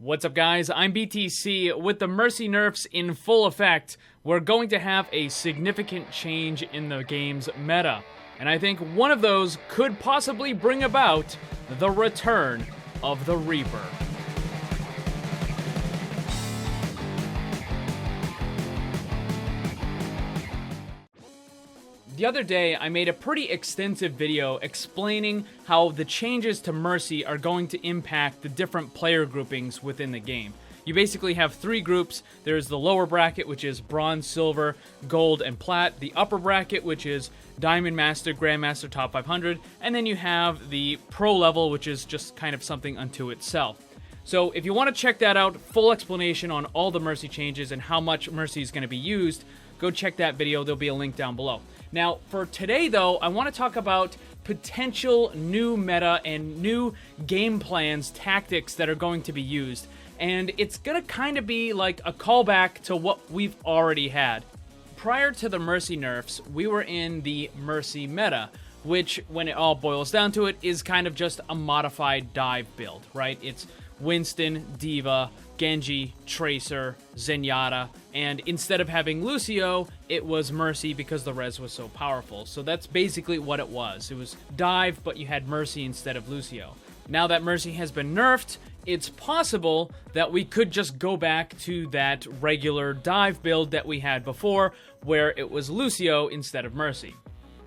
What's up, guys? I'm BTC. With the Mercy nerfs in full effect, we're going to have a significant change in the game's meta. And I think one of those could possibly bring about the return of the Reaper. The other day, I made a pretty extensive video explaining how the changes to Mercy are going to impact the different player groupings within the game. You basically have three groups. There's the lower bracket, which is Bronze, Silver, Gold, and Plat. The upper bracket, which is Diamond Master, Grandmaster, Top 500. And then you have the Pro level, which is just kind of something unto itself. So if you want to check that out, full explanation on all the Mercy changes and how much Mercy is going to be used, go check that video. There'll be a link down below. Now, for today, though, I want to talk about potential new meta and new game plans, tactics that are going to be used. And it's going to kind of be like a callback to what we've already had. Prior to the Mercy nerfs, we were in the Mercy meta, which, when it all boils down to it, is kind of just a modified dive build, right? It's Winston, Diva, Genji, Tracer, Zenyatta, and instead of having Lucio, it was Mercy because the res was so powerful. So that's basically what it was. It was dive, but you had Mercy instead of Lucio. Now that Mercy has been nerfed, it's possible that we could just go back to that regular dive build that we had before, where it was Lucio instead of Mercy.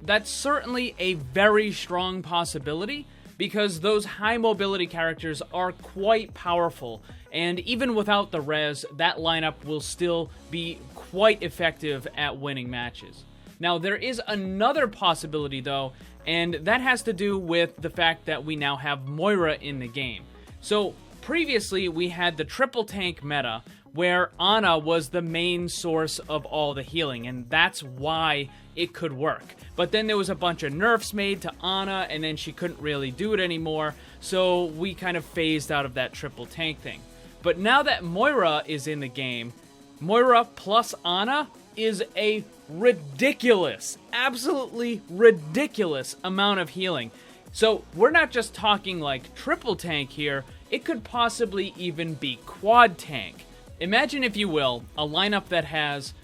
That's certainly a very strong possibility, because those high mobility characters are quite powerful, and even without the res, that lineup will still be quite effective at winning matches. Now, there is another possibility though, and that has to do with the fact that we now have Moira in the game. So previously we had the triple tank meta, where Ana was the main source of all the healing, and that's why it could work. But then there was a bunch of nerfs made to Ana, and then she couldn't really do it anymore, so we kind of phased out of that triple tank thing. But now that Moira is in the game, Moira plus Ana is a ridiculous, absolutely ridiculous amount of healing. So we're not just talking like triple tank here, it could possibly even be quad tank. Imagine, if you will, a lineup that has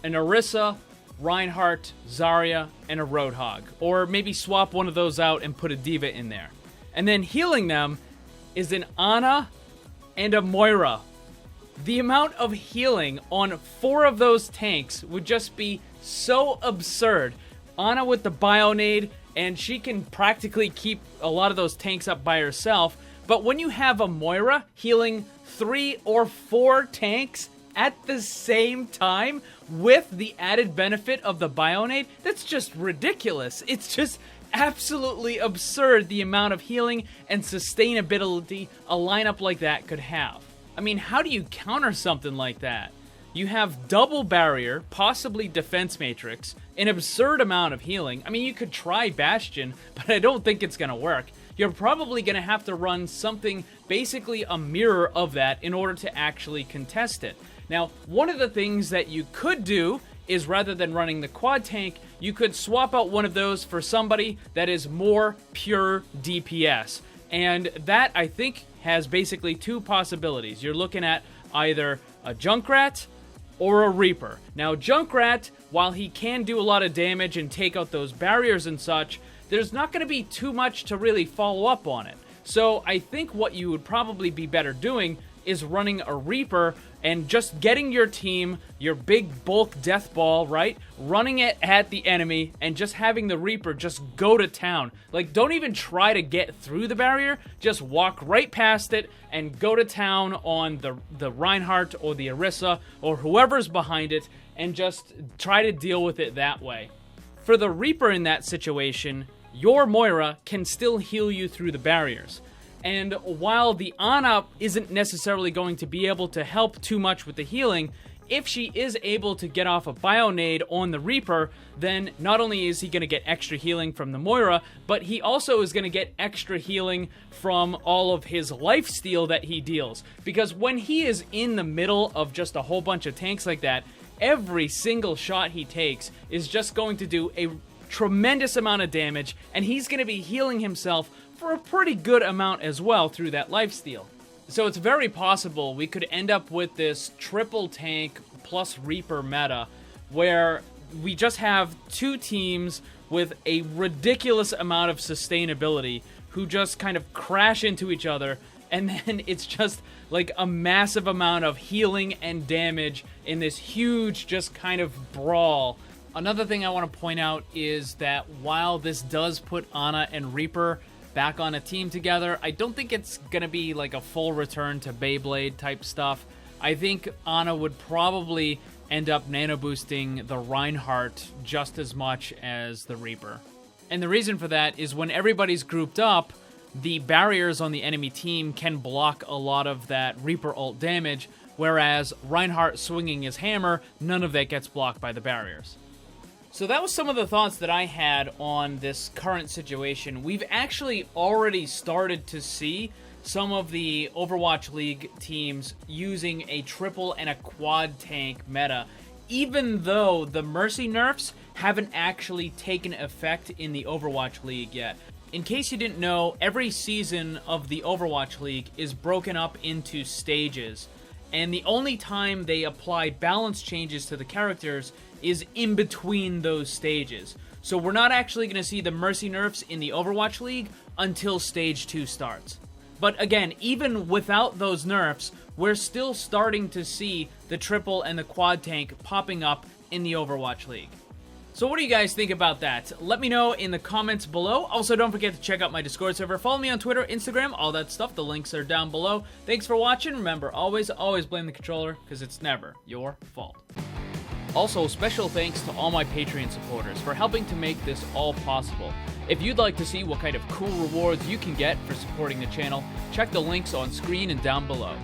an Orisa, Reinhardt, Zarya, and a Roadhog. Or maybe swap one of those out and put a Diva in there. And then healing them is an Ana and a Moira. The amount of healing on 4 of those tanks would just be so absurd. Ana with the Bionade, and she can practically keep a lot of those tanks up by herself. But when you have a Moira healing 3 or 4 tanks at the same time with the added benefit of the Bionade, that's just ridiculous. It's just absolutely absurd the amount of healing and sustainability a lineup like that could have. I mean, how do you counter something like that? You have double barrier, possibly defense matrix, an absurd amount of healing. I mean, you could try Bastion, but I don't think it's going to work. You're probably going to have to run something basically a mirror of that in order to actually contest it. Now, one of the things that you could do is, rather than running the quad tank, you could swap out one of those for somebody that is more pure DPS. And that, I think, has basically 2 possibilities. You're looking at either a Junkrat or a Reaper. Now, Junkrat, while he can do a lot of damage and take out those barriers and such, there's not going to be too much to really follow up on it. So I think what you would probably be better doing is running a Reaper and just getting your team, your big bulk death ball, right? Running it at the enemy and just having the Reaper just go to town. Like, don't even try to get through the barrier. Just walk right past it and go to town on the Reinhardt or the Orisa or whoever's behind it, and just try to deal with it that way. For the Reaper in that situation, your Moira can still heal you through the barriers. And while the Ana isn't necessarily going to be able to help too much with the healing, if she is able to get off a Bionade on the Reaper, then not only is he going to get extra healing from the Moira, but he also is going to get extra healing from all of his lifesteal that he deals. Because when he is in the middle of just a whole bunch of tanks like that, every single shot he takes is just going to do a tremendous amount of damage, and he's going to be healing himself for a pretty good amount as well through that lifesteal. So it's very possible we could end up with this triple tank plus Reaper meta where we just have two teams with a ridiculous amount of sustainability who just kind of crash into each other, and then it's just like a massive amount of healing and damage in this huge just kind of brawl. Another thing I want to point out is that while this does put Ana and Reaper back on a team together, I don't think it's gonna be like a full return to Beyblade type stuff. I think Ana would probably end up nano boosting the Reinhardt just as much as the Reaper. And the reason for that is when everybody's grouped up, the barriers on the enemy team can block a lot of that Reaper ult damage, whereas Reinhardt swinging his hammer, none of that gets blocked by the barriers. So that was some of the thoughts that I had on this current situation. We've actually already started to see some of the Overwatch League teams using a triple and a quad tank meta, even though the Mercy nerfs haven't actually taken effect in the Overwatch League yet. In case you didn't know, every season of the Overwatch League is broken up into stages, and the only time they apply balance changes to the characters is in between those stages. So we're not actually going to see the Mercy nerfs in the Overwatch League until Stage 2 starts. But again, even without those nerfs, we're still starting to see the triple and the quad tank popping up in the Overwatch League. So what do you guys think about that? Let me know in the comments below. Also, don't forget to check out my Discord server. Follow me on Twitter, Instagram, all that stuff. The links are down below. Thanks for watching. Remember, always blame the controller, because it's never your fault. Also, special thanks to all my Patreon supporters for helping to make this all possible. If you'd like to see what kind of cool rewards you can get for supporting the channel, check the links on screen and down below.